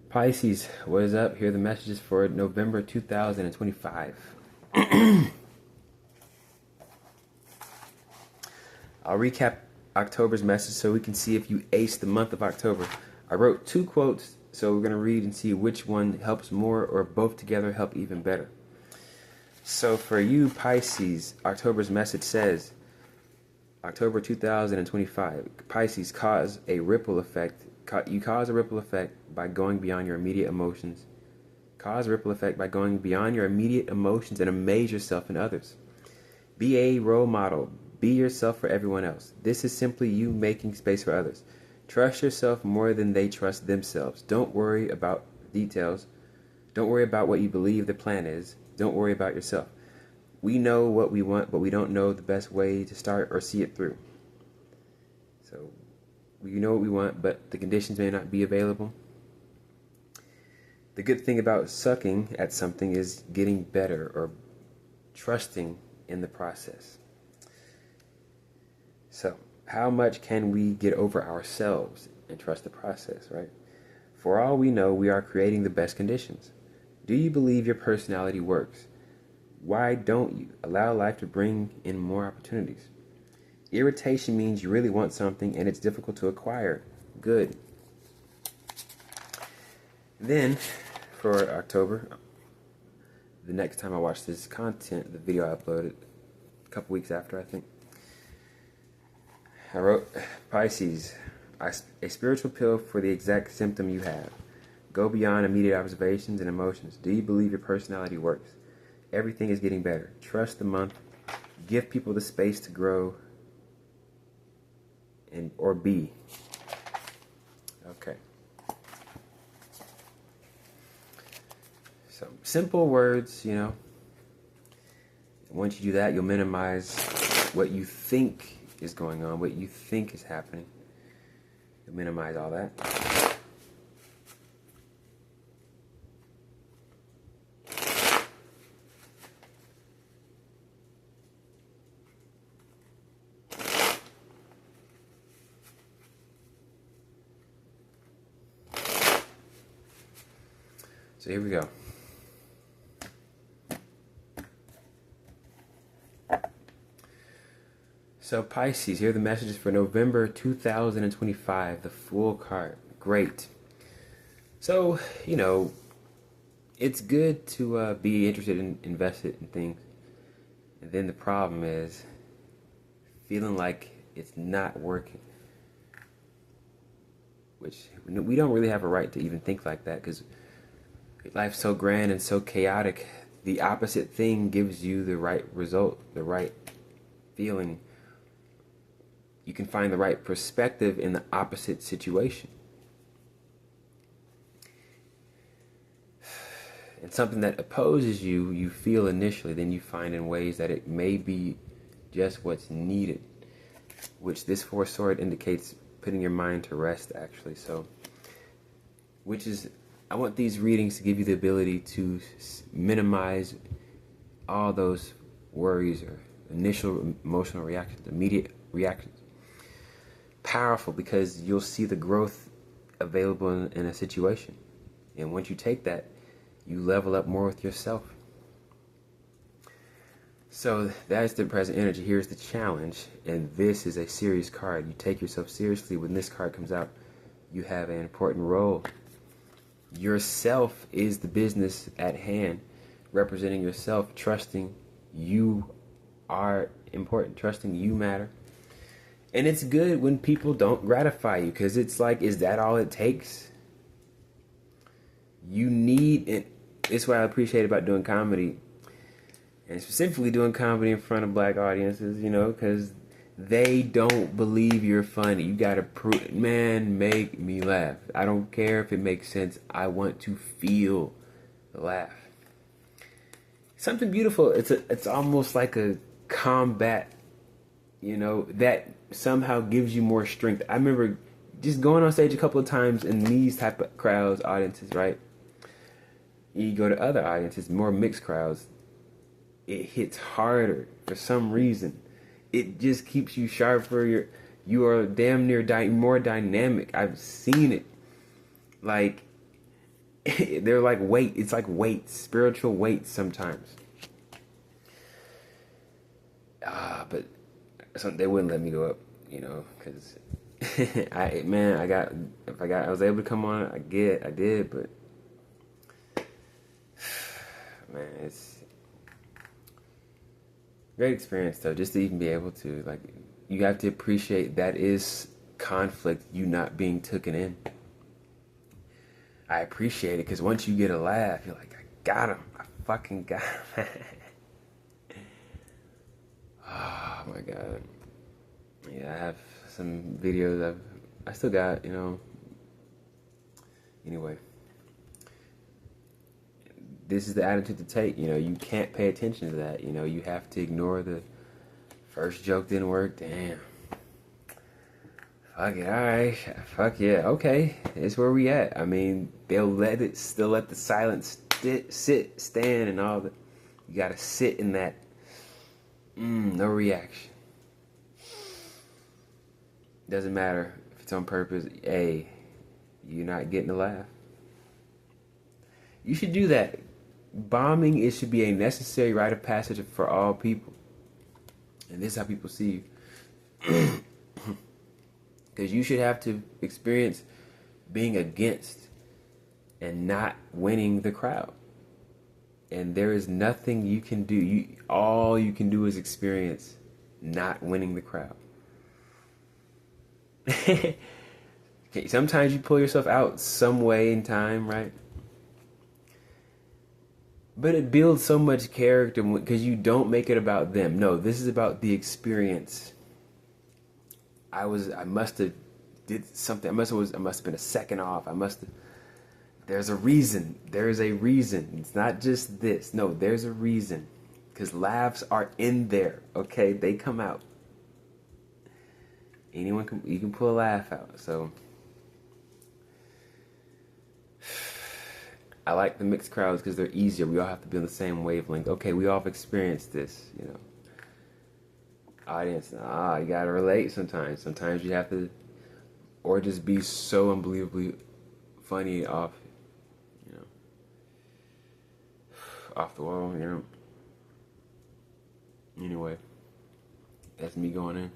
Pisces, what is up? Here are the messages for November 2025. I'll recap October's message so we can see if you aced the month of October. I wrote 2 quotes, so we're going to read and see which one helps more or both together help even better. So for you, Pisces, October's message says, October 2025, Pisces, cause a ripple effect. You cause a ripple effect by going beyond your immediate emotions. Cause a ripple effect by going beyond your immediate emotions and amaze yourself and others. Be a role model. Be yourself for everyone else. This is simply you making space for others. Trust yourself more than they trust themselves. Don't worry about details. Don't worry about what you believe the plan is. Don't worry about yourself. We know what we want, but we don't know the best way to start or see it through. So, we know what we want, but the conditions may not be available. The good thing about sucking at something is getting better or trusting in the process. So, how much can we get over ourselves and trust the process, right? For all we know, we are creating the best conditions. Do you believe your personality works? Why don't you allow life to bring in more opportunities? Irritation means you really want something and it's difficult to acquire. Good. Then, for October, the next time I watch this content, the video I uploaded a couple weeks after, I think, I wrote, Pisces, a spiritual pill for the exact symptom you have. Go beyond immediate observations and emotions. Do you believe your personality works? Everything is getting better. Trust the month. Give people the space to grow or be. Okay. So, simple words, Once you do that, you'll minimize what you think is going on, what you think is happening. You'll minimize all that. So here we go. So Pisces, here are the messages for November 2025, the Fool card. Great. So, it's good to be interested in invested in things. And then the problem is feeling like it's not working. Which we don't really have a right to even think like that because life's so grand and so chaotic. The opposite thing gives you the right result, the right feeling. You can find the right perspective in the opposite situation. And something that opposes you, you feel initially, then you find in ways that it may be just what's needed. Which this four sword indicates putting your mind to rest, actually. So, I want these readings to give you the ability to minimize all those worries or initial emotional reactions, immediate reactions. Powerful because you'll see the growth available in a situation. And once you take that, you level up more with yourself. So that's the present energy. Here's the challenge. And this is a serious card. You take yourself seriously. When this card comes out, you have an important role. Yourself is the business at hand, representing yourself, trusting you are important, trusting you matter. And it's good when people don't gratify you because it's like, is that all it takes? You need it. It's what I appreciate about doing comedy, and specifically doing comedy in front of black audiences, because they don't believe you're funny. You gotta prove, man, make me laugh. I don't care if it makes sense. I want to feel the laugh. Something beautiful. It's almost like a combat, that somehow gives you more strength. I remember just going on stage a couple of times in these type of crowds, audiences, right? You go to other audiences, more mixed crowds. It hits harder for some reason. It just keeps you sharper. You are damn near more dynamic. I've seen it. Like, they're like weight. It's like weights, spiritual weights sometimes. But they wouldn't let me go up, because I was able to come on, I did, but man, it's great experience though, just to even be able to, like, you have to appreciate that is conflict, you not being taken in. I appreciate it because once you get a laugh, you're like, I got him. I fucking got him. Oh my God. Yeah, I have some videos I still got, Anyway. This is the attitude to take, you can't pay attention to that, you have to ignore the first joke didn't work, damn. Fuck it, alright, fuck yeah, okay, it's where we at. I mean, they'll still let the silence stand and all that. You gotta sit in that, no reaction. Doesn't matter if it's on purpose, you're not getting a laugh. You should do that. Bombing, it should be a necessary rite of passage for all people. And this is how people see you. Because you should have to experience being against and not winning the crowd. And there is nothing you can do. All you can do is experience not winning the crowd. Okay, sometimes you pull yourself out some way in time, right? But it builds so much character because you don't make it about them. No, this is about the experience. I must have did something. I must have been a second off. There's a reason. There's a reason. It's not just this. No, there's a reason. Because laughs are in there. Okay, they come out. You can pull a laugh out. So I like the mixed crowds because they're easier. We all have to be on the same wavelength. Okay, we all have experienced this, Audience, you gotta relate sometimes. Sometimes you have to, or just be so unbelievably funny off the wall, Anyway, that's me going in.